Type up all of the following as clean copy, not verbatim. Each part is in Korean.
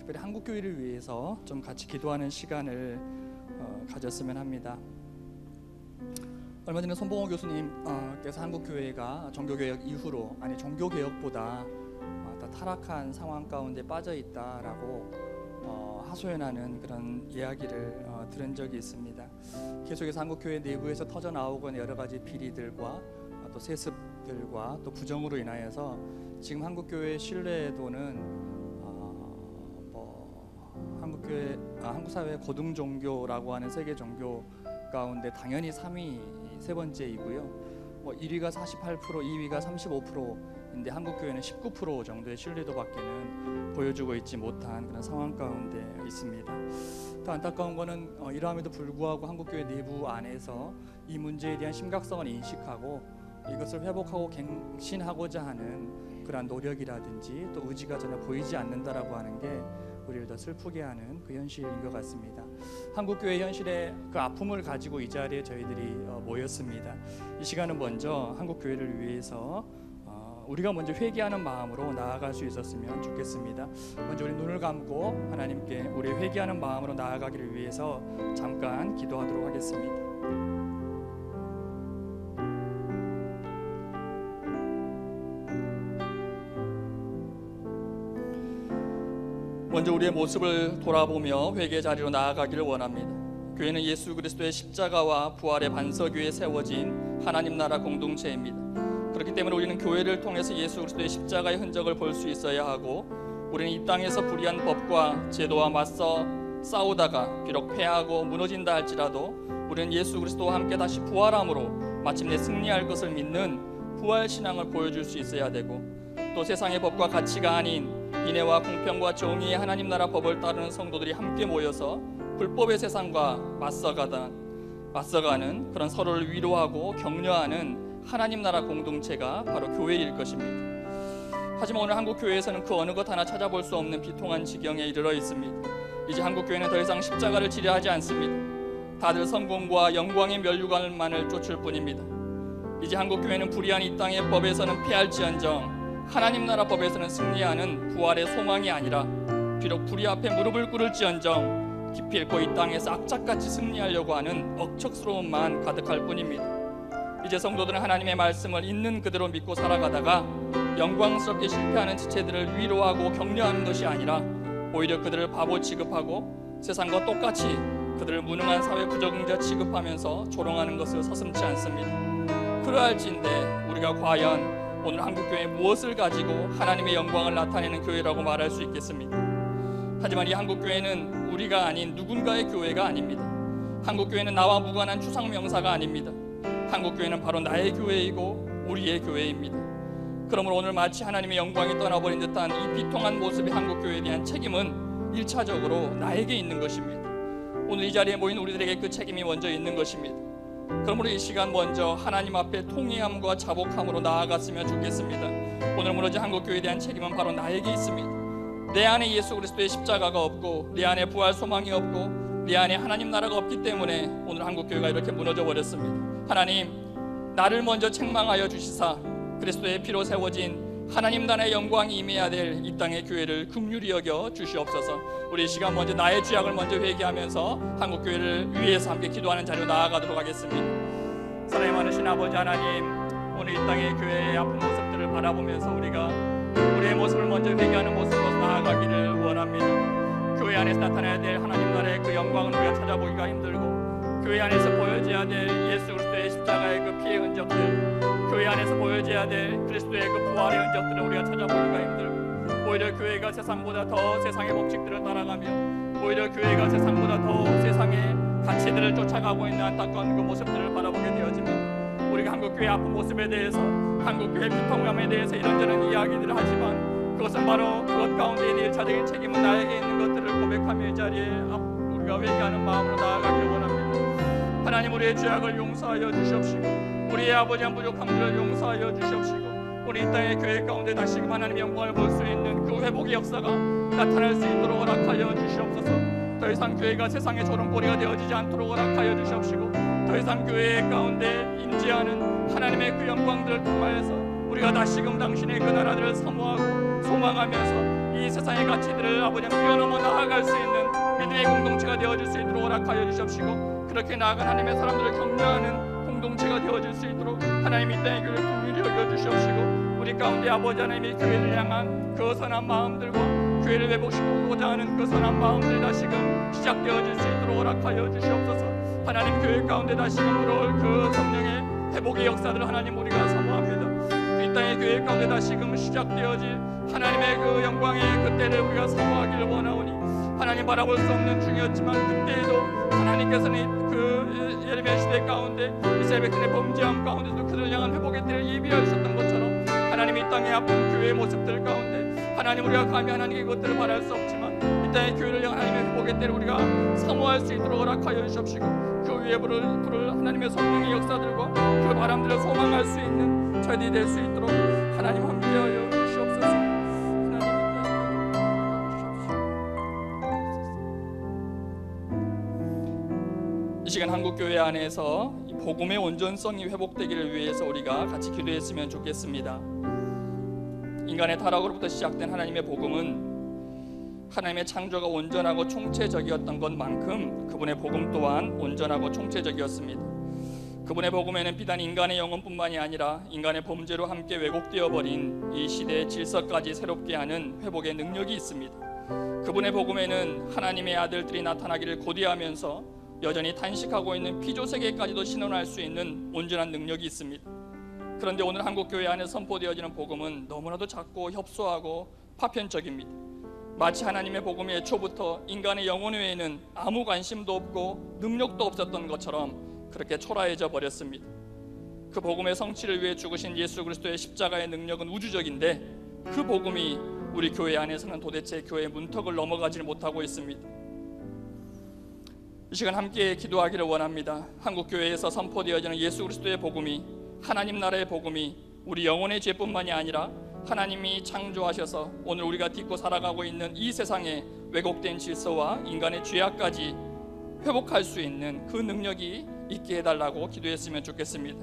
특별히 한국교회를 위해서 좀 같이 기도하는 시간을 가졌으면 합니다. 얼마 전에 손봉호 교수님께서 한국교회가 종교개혁 이후로 종교개혁보다 더 타락한 상황 가운데 빠져있다라고 하소연하는 그런 이야기를 들은 적이 있습니다. 계속해서 한국교회 내부에서 터져나오고 여러 가지 비리들과 또 세습들과 또 부정으로 인하여서 지금 한국교회의 신뢰도는 한국사회 고등종교라고 하는 세계 종교 가운데 당연히 3위 세 번째이고요. 1위가 48%, 2위가 35%인데 한국교회는 19% 정도의 신뢰도밖에는 보여주고 있지 못한 그런 상황 가운데 있습니다. 더 안타까운 것은 이러함에도 불구하고 한국교회 내부 안에서 이 문제에 대한 심각성을 인식하고 이것을 회복하고 갱신하고자 하는 그러한 노력이라든지 또 의지가 전혀 보이지 않는다라고 하는 게 우리를 더 슬프게 하는 그 현실인 것 같습니다. 한국교회 현실의 그 아픔을 가지고 이 자리에 저희들이 모였습니다. 이 시간은 먼저 한국교회를 위해서 우리가 먼저 회개하는 마음으로 나아갈 수 있었으면 좋겠습니다. 먼저 우리 눈을 감고 하나님께 우리 회개하는 마음으로 나아가기를 위해서 잠깐 기도하도록 하겠습니다. 먼저 우리의 모습을 돌아보며 회개 자리로 나아가기를 원합니다. 교회는 예수 그리스도의 십자가와 부활의 반석 위에 세워진 하나님 나라 공동체입니다. 그렇기 때문에 우리는 교회를 통해서 예수 그리스도의 십자가의 흔적을 볼 수 있어야 하고, 우리는 이 땅에서 불의한 법과 제도와 맞서 싸우다가 비록 패하고 무너진다 할지라도 우리는 예수 그리스도와 함께 다시 부활함으로 마침내 승리할 것을 믿는 부활신앙을 보여줄 수 있어야 되고, 또 세상의 법과 가치가 아닌 인애와 공평과 정의의 하나님 나라 법을 따르는 성도들이 함께 모여서 불법의 세상과 맞서가는 그런 서로를 위로하고 격려하는 하나님 나라 공동체가 바로 교회일 것입니다. 하지만 오늘 한국교회에서는 그 어느 것 하나 찾아볼 수 없는 비통한 지경에 이르러 있습니다. 이제 한국교회는 더 이상 십자가를 지려 하지 않습니다. 다들 성공과 영광의 면류관만을 쫓을 뿐입니다. 이제 한국교회는 불의한 이 땅의 법에서는 패할지언정 하나님 나라 법에서는 승리하는 부활의 소망이 아니라, 비록 불의 앞에 무릎을 꿇을지언정 기필코 이 땅에서 악착같이 승리하려고 하는 억척스러움만 가득할 뿐입니다. 이제 성도들은 하나님의 말씀을 있는 그대로 믿고 살아가다가 영광스럽게 실패하는 지체들을 위로하고 격려하는 것이 아니라 오히려 그들을 바보 취급하고 세상과 똑같이 그들을 무능한 사회 부적응자 취급하면서 조롱하는 것을 서슴지 않습니다. 그러할진대 우리가 과연 오늘 한국교회 무엇을 가지고 하나님의 영광을 나타내는 교회라고 말할 수 있겠습니까? 하지만 이 한국교회는 우리가 아닌 누군가의 교회가 아닙니다. 한국교회는 나와 무관한 추상명사가 아닙니다. 한국교회는 바로 나의 교회이고 우리의 교회입니다. 그러므로 오늘 마치 하나님의 영광이 떠나버린 듯한 이 비통한 모습의 한국교회에 대한 책임은 1차적으로 나에게 있는 것입니다. 오늘 이 자리에 모인 우리들에게 그 책임이 먼저 있는 것입니다. 그러므로 이 시간 먼저 하나님 앞에 통회함과 자복함으로 나아갔으면 좋겠습니다. 오늘 무너진 한국교회에 대한 책임은 바로 나에게 있습니다. 내 안에 예수 그리스도의 십자가가 없고 내 안에 부활 소망이 없고 내 안에 하나님 나라가 없기 때문에 오늘 한국교회가 이렇게 무너져 버렸습니다. 하나님, 나를 먼저 책망하여 주시사 그리스도의 피로 세워진 하나님 나라의 영광이 임해야 될 이 땅의 교회를 긍휼히 여겨 주시옵소서. 우리 이 시간 먼저 나의 죄악을 먼저 회개하면서 한국교회를 위해서 함께 기도하는 자리로 나아가도록 하겠습니다. 사랑이 많으신 아버지 하나님, 오늘 이 땅의 교회의 아픈 모습들을 바라보면서 우리가 우리의 모습을 먼저 회개하는 모습으로 나아가기를 원합니다. 교회 안에서 나타나야 될 하나님 나라의 그 영광을 우리가 찾아보기가 힘들고, 교회 안에서 보여져야 될 예수 그리스도의 십자가의 그 피의 흔적들, 교회 안에서 보여져야 될 그리스도의 그 부활의 흔적들을 우리가 찾아보기가 힘들고, 오히려 교회가 세상보다 더 세상의 법칙들을 따라가며 오히려 교회가 세상보다 더 세상의 가치들을 쫓아가고 있는 안타까운 그 모습들을 바라보게 되어집니다. 우리가 한국교회의 아픈 모습에 대해서, 한국교회의 비통함에 대해서 이런저런 이야기들을 하지만 그것은 바로 그것 가운데 있는 1차적인 책임은 나에게 있는 것들을 고백하며 이 자리에 우리가 회개하는 마음으로 나아가기를 원합니다. 하나님, 우리의 죄악을 용서하여 주시옵시고 우리의 아버지의 부족함들을 용서하여 주시옵시고 우리 이 땅의 교회 가운데 다시금 하나님의 영광을 볼 수 있는 그 회복의 역사가 나타날 수 있도록 허락하여 주시옵소서. 더 이상 교회가 세상의 조롱거리가 되어지지 않도록 허락하여 주시옵시고, 더 이상 교회 가운데 임재하는 하나님의 그 영광들을 통하여서 우리가 다시금 당신의 그 나라들을 사모하고 소망하면서 이 세상의 가치들을 아버지 뛰어넘어 나아갈 수 있는 믿음의 공동체가 되어질 수 있도록 허락하여 주시옵시고, 그렇게 나아간 하나님의 사람들을 격려하는 공동체가 되어질 수 있도록 하나님 이 땅의 교회를 긍휼히 여겨주시옵시고, 우리 가운데 아버지 하나님의 교회를 향한 그 선한 마음들과 교회를 회복시키고자 하는 그 선한 마음들이 다시금 시작되어질 수 있도록 허락하여 주시옵소서. 하나님 교회 가운데 다시금 들어올 그 성령의 회복의 역사들을 하나님 우리가 사모합니다. 이 땅의 교회 가운데 다시금 시작되어질 하나님의 그 영광의 그때를 우리가 사모하기를 원하오니, 하나님 바라볼 수 없는 중이었지만 그때에도 하나님께서는 그 예레미야 시대 가운데 이스라엘의 범죄함 가운데도 그들을 향한 회복의 때를 예비하셨던 것처럼 하나님 이 땅의 아픈 교회의 모습들 가운데 하나님 우리가 감히 하나님의 것들을 바랄 수 없지만 이 땅의 교회를 향한 하나님의 회복의 때를 우리가 사모할 수 있도록 허락하여 주시옵시고, 그 위에 부를 하나님의 성령의 역사들과 그 바람들을 소망할 수 있는 저희들이 될 수 있도록 하나님 함께하여 주시옵소서. 이 시간 한국교회 안에서 이 복음의 온전성이 회복되기를 위해서 우리가 같이 기도했으면 좋겠습니다. 인간의 타락으로부터 시작된 하나님의 복음은 하나님의 창조가 온전하고 총체적이었던 것만큼 그분의 복음 또한 온전하고 총체적이었습니다. 그분의 복음에는 비단 인간의 영혼뿐만이 아니라 인간의 범죄로 함께 왜곡되어 버린 이 시대의 질서까지 새롭게 하는 회복의 능력이 있습니다. 그분의 복음에는 하나님의 아들들이 나타나기를 고대하면서 여전히 탄식하고 있는 피조 세계까지도 신원할 수 있는 온전한 능력이 있습니다. 그런데 오늘 한국교회 안에 선포되어지는 복음은 너무나도 작고 협소하고 파편적입니다. 마치 하나님의 복음이 애초부터 인간의 영혼 외에는 아무 관심도 없고 능력도 없었던 것처럼 그렇게 초라해져 버렸습니다. 그 복음의 성취를 위해 죽으신 예수 그리스도의 십자가의 능력은 우주적인데 그 복음이 우리 교회 안에서는 도대체 교회의 문턱을 넘어가지를 못하고 있습니다. 이 시간 함께 기도하기를 원합니다. 한국교회에서 선포되어지는 예수 그리스도의 복음이, 하나님 나라의 복음이 우리 영혼의 죄뿐만이 아니라 하나님이 창조하셔서 오늘 우리가 딛고 살아가고 있는 이 세상의 왜곡된 질서와 인간의 죄악까지 회복할 수 있는 그 능력이 있게 해달라고 기도했으면 좋겠습니다.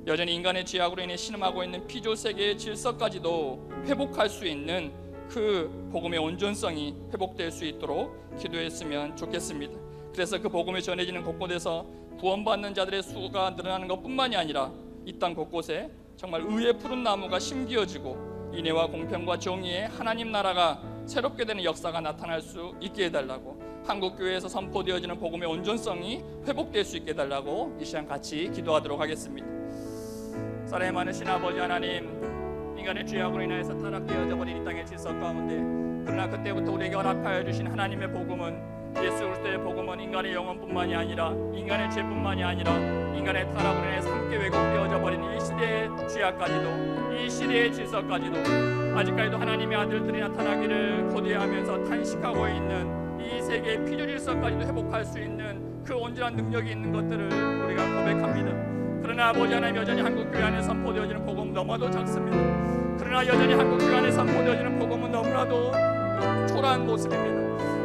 여전히 인간의 죄악으로 인해 신음하고 있는 피조 세계의 질서까지도 회복할 수 있는 그 복음의 온전성이 회복될 수 있도록 기도했으면 좋겠습니다. 그래서 그 복음이 전해지는 곳곳에서 구원받는 자들의 수가 늘어나는 것뿐만이 아니라 이 땅 곳곳에 정말 의의 푸른 나무가 심기어지고 인애와 공평과 정의의 하나님 나라가 새롭게 되는 역사가 나타날 수 있게 해달라고, 한국교회에서 선포되어지는 복음의 온전성이 회복될 수 있게 해달라고 이 시간 같이 기도하도록 하겠습니다. 사랑의 많으신 아버지 하나님, 인간의 죄악으로 인하여서 타락되어져 버린 이 땅의 질서 가운데 그러나 그때부터 우리에게 허락하여 주신 하나님의 복음은, 예수 그리스도의 복음은 인간의 영혼뿐만이 아니라 인간의 죄뿐만이 아니라 인간의 타락으로 인해 함께 왜곡되어져 버린 이 시대의 죄악까지도, 이 시대의 질서까지도, 아직까지도 하나님의 아들들이 나타나기를 고대하면서 탄식하고 있는 이 세계의 피조 질서까지도 회복할 수 있는 그 온전한 능력이 있는 것들을 우리가 고백합니다. 그러나 아버지 하나님, 여전히 한국교회 안에 선포되어지는 복음 너무나도 작습니다. 그러나 여전히 한국교회 안에 선포되어지는 복음은 너무나도 초라한 모습입니다.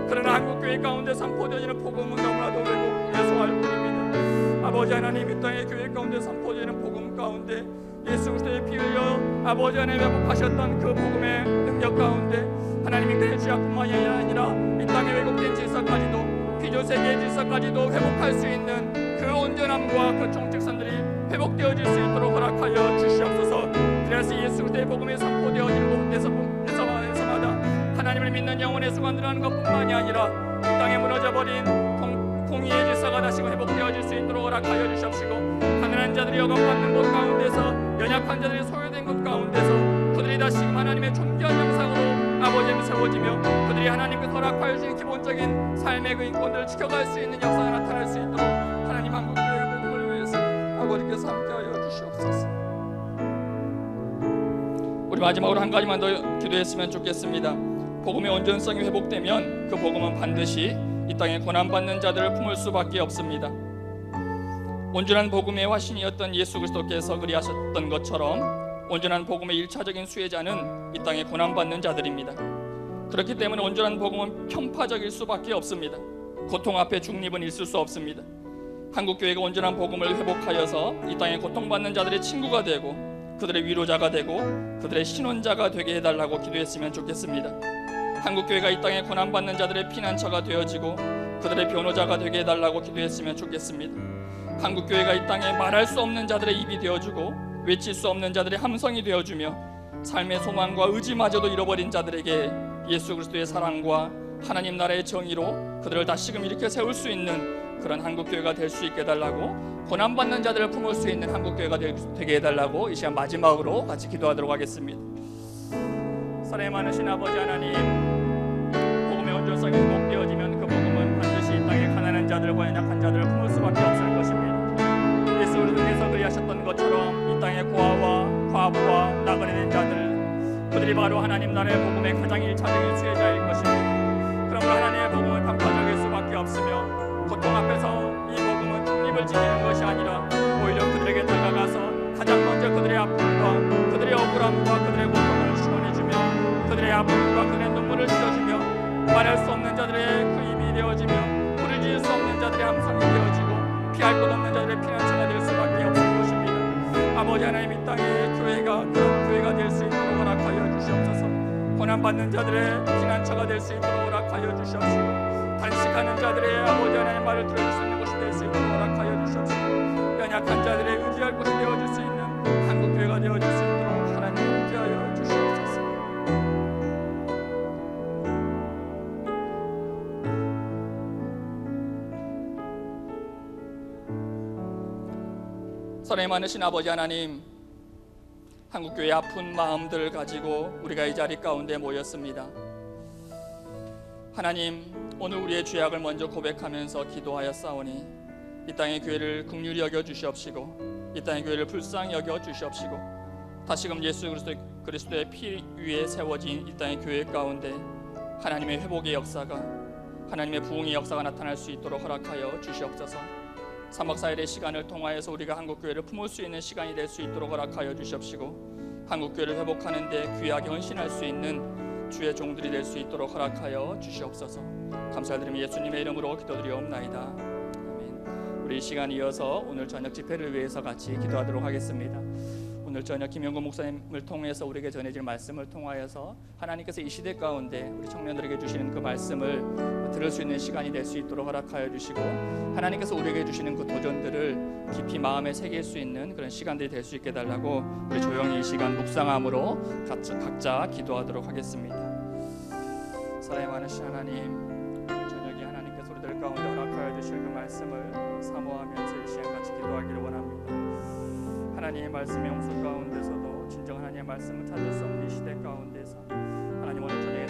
그러나 한국교회 가운데 선포되어지는 복음은 너무나도 왜곡 예소할 뿐입니다. 아버지 하나님, 이 땅의 교회 가운데 선포되는 복음 가운데 예수 그리스도의 피 흘려 아버지 하나님 회복하셨던 그 복음의 능력 가운데 하나님 인간의 죄악뿐만이 아니라 이 땅의 왜곡된 질서까지도, 피조 세계의 질서까지도 회복할 수 있는 그 온전함과 그 총책선들이 회복되어질 수 있도록 허락하여 주시옵소서. 그래서 예수 그리스도의 복음이 선포되어지는 곳에서마다 하나님을 믿는 영혼의 수가 늘어나는 것뿐만이 아니라 이 땅에 무너져버린 공의의 질서가 다시 회복되어질 수 있도록 허락하여 주시옵시고, 가난한 자들이 억압받는 곳 가운데서, 연약한 자들이 소외된 곳 가운데서 그들이 다시금 하나님의 존귀한 영상으로 아버지를 세워지며 그들이 하나님께서 허락하여 주신 기본적인 삶의 그 인권들을 지켜갈 수 있는 역사가 나타날 수 있도록 하나님 한국교회의 복음을 위해서 아버지께서 함께하여 주시옵소서. 우리 마지막으로 한 가지만 더 기도했으면 좋겠습니다. 복음의 온전성이 회복되면 그 복음은 반드시 이 땅에 고난받는 자들을 품을 수밖에 없습니다. 온전한 복음의 화신이었던 예수 그리스도께서 그리하셨던 것처럼 온전한 복음의 1차적인 수혜자는 이 땅에 고난받는 자들입니다. 그렇기 때문에 온전한 복음은 편파적일 수밖에 없습니다. 고통 앞에 중립은 있을 수 없습니다. 한국교회가 온전한 복음을 회복하여서 이 땅에 고통받는 자들의 친구가 되고 그들의 위로자가 되고 그들의 신원자가 되게 해달라고 기도했으면 좋겠습니다. 한국교회가 이 땅에 고난받는 자들의 피난처가 되어지고 그들의 변호자가 되게 해달라고 기도했으면 좋겠습니다. 한국교회가 이 땅에 말할 수 없는 자들의 입이 되어주고 외칠 수 없는 자들의 함성이 되어주며 삶의 소망과 의지마저도 잃어버린 자들에게 예수 그리스도의 사랑과 하나님 나라의 정의로 그들을 다시금 일으켜 세울 수 있는 그런 한국교회가 될 수 있게 해달라고, 고난받는 자들을 품을 수 있는 한국교회가 되게 해달라고 이 시간 마지막으로 같이 기도하도록 하겠습니다. 사랑의 많으신 아버지 하나님, 복음의 온전성이 회복되어지면 그 복음은 반드시 이 땅의 가난한 자들과 연약한 자들을 품을 수밖에 없을 것입니다. 예수 그리스도께서 그리하셨던 것처럼 이 땅의 고아와 과부와 나그네 된 자들, 그들이 바로 하나님 나라의 복음의 가장 1차적인 수혜자일 것입니다. 그러므로 하나님의 복음을 방파적일 수밖에 없으며 고통 앞에서 이 복음은 중립을 지키는 것이 아니라 오히려 그들에게 다가가서 가장 먼저 그들의 아픔과 그들의 억울함과 그들의 고통을 시원해주며 그들의 아픔과 그들의 눈물을 씻어주며 말할 수 없는 자들의 그 입이 되어지며 불을 지을 수 없는 자들의 함성이 되어지고 피할 것 없는 자들의 피난처가 될 수밖에 없을 것입니다. 아버지 하나님, 이 땅의 교회가 그런 교회가 될 수 있도록 허락하여 주시옵소서. 고난받는 자들의 피난처가 될 수 있도록 허락하여 주시옵시고, 단식하는 자들의 아버지 하나님의 말을 들어줄 수 있는 곳이 될 수 있도록 허락하여 주시옵시고, 연약한 자들의 의지할 곳이 되어줄 수 있는 한국교회가 되어줄 수 있도록 하나님 함께하여 주시옵소서. 사랑이 많으신 아버지 하나님, 한국교회의 아픈 마음들을 가지고 우리가 이 자리 가운데 모였습니다. 하나님, 오늘 우리의 죄악을 먼저 고백하면서 기도하였사오니 이 땅의 교회를 긍휼히 여겨 주시옵시고 이 땅의 교회를 불쌍히 여겨 주시옵시고 다시금 예수 그리스도의 피 위에 세워진 이 땅의 교회 가운데 하나님의 회복의 역사가, 하나님의 부흥의 역사가 나타날 수 있도록 허락하여 주시옵소서. 3박 4일의 시간을 통하여서 우리가 한국교회를 품을 수 있는 시간이 될 수 있도록 허락하여 주시옵시고, 한국교회를 회복하는 데 귀하게 헌신할 수 있는 주의 종들이 될 수 있도록 허락하여 주시옵소서. 감사드리며 예수님의 이름으로 기도드리옵나이다. 아멘. 우리 이 시간 이어서 오늘 저녁 집회를 위해서 같이 기도하도록 하겠습니다. 오늘 저녁 김영구 목사님을 통해서 우리에게 전해질 말씀을 통하여서 하나님께서 이 시대 가운데 우리 청년들에게 주시는 그 말씀을 들을 수 있는 시간이 될 수 있도록 허락하여 주시고, 하나님께서 우리에게 주시는 그 도전들을 깊이 마음에 새길 수 있는 그런 시간들이 될 수 있게 해달라고 우리 조용히 이 시간 묵상함으로 각자 기도하도록 하겠습니다. 사랑의 많으신 하나님, 저녁에 하나님께서 우리들 가운데 허락하여 주실 그 말씀을 사모하면서 이 시간 같이 기도하기를 원합니다. 하나님의 말씀의 홍수 가운데서도 진정 하나님의 말씀을 찾을 수 없는 이 시대 가운데서 하나님 오늘 저녁에